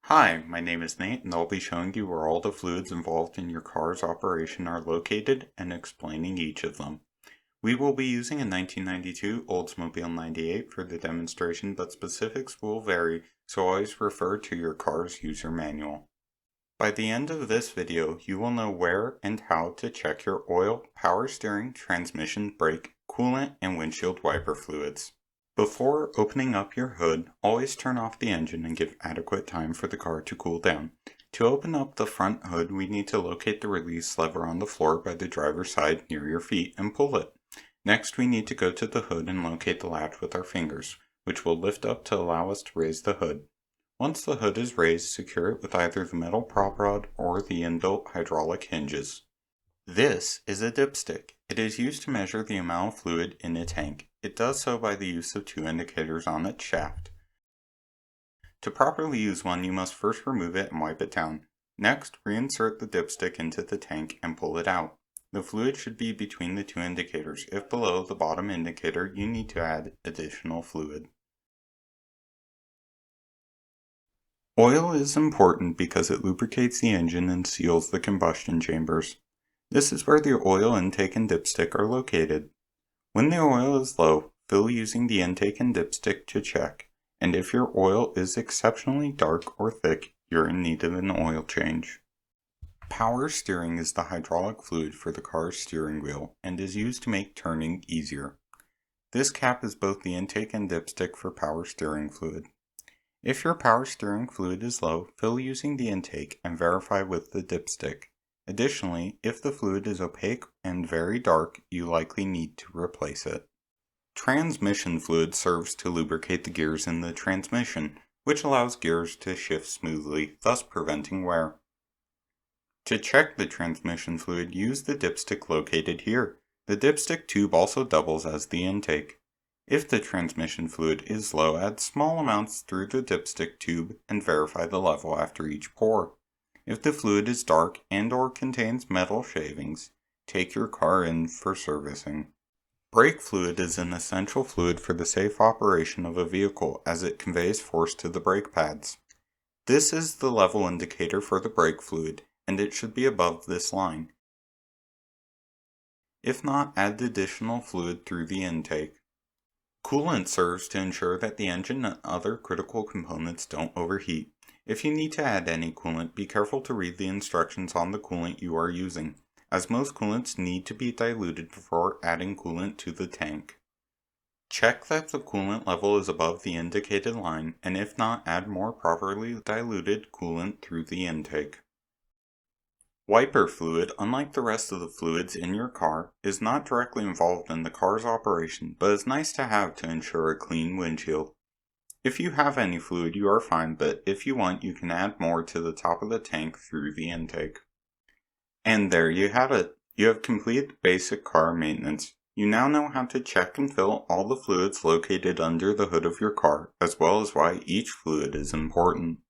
Hi, my name is Nate and I'll be showing you where all the fluids involved in your car's operation are located and explaining each of them. We will be using a 1992 Oldsmobile 98 for the demonstration, but specifics will vary, so always refer to your car's user manual. By the end of this video, you will know where and how to check your oil, power steering, transmission, brake, coolant, and windshield wiper fluids. Before opening up your hood, always turn off the engine and give adequate time for the car to cool down. To open up the front hood, we need to locate the release lever on the floor by the driver's side near your feet and pull it. Next, we need to go to the hood and locate the latch with our fingers, which will lift up to allow us to raise the hood. Once the hood is raised, secure it with either the metal prop rod or the inbuilt hydraulic hinges. This is a dipstick. It is used to measure the amount of fluid in a tank. It does so by the use of two indicators on its shaft. To properly use one, you must first remove it and wipe it down. Next, reinsert the dipstick into the tank and pull it out. The fluid should be between the two indicators. If below the bottom indicator, you need to add additional fluid. Oil is important because it lubricates the engine and seals the combustion chambers. This is where the oil intake and dipstick are located. When the oil is low, fill using the intake and dipstick to check, and if your oil is exceptionally dark or thick, you're in need of an oil change. Power steering is the hydraulic fluid for the car's steering wheel and is used to make turning easier. This cap is both the intake and dipstick for power steering fluid. If your power steering fluid is low, fill using the intake and verify with the dipstick. Additionally, if the fluid is opaque and very dark, you likely need to replace it. Transmission fluid serves to lubricate the gears in the transmission, which allows gears to shift smoothly, thus preventing wear. To check the transmission fluid, use the dipstick located here. The dipstick tube also doubles as the intake. If the transmission fluid is low, add small amounts through the dipstick tube and verify the level after each pour. If the fluid is dark and/or contains metal shavings, take your car in for servicing. Brake fluid is an essential fluid for the safe operation of a vehicle as it conveys force to the brake pads. This is the level indicator for the brake fluid, and it should be above this line. If not, add additional fluid through the intake. Coolant serves to ensure that the engine and other critical components don't overheat. If you need to add any coolant, be careful to read the instructions on the coolant you are using, as most coolants need to be diluted before adding coolant to the tank. Check that the coolant level is above the indicated line, and if not, add more properly diluted coolant through the intake. Wiper fluid, unlike the rest of the fluids in your car, is not directly involved in the car's operation, but is nice to have to ensure a clean windshield. If you have any fluid, you are fine, but if you want, you can add more to the top of the tank through the intake. And there you have it. You have completed basic car maintenance. You now know how to check and fill all the fluids located under the hood of your car, as well as why each fluid is important.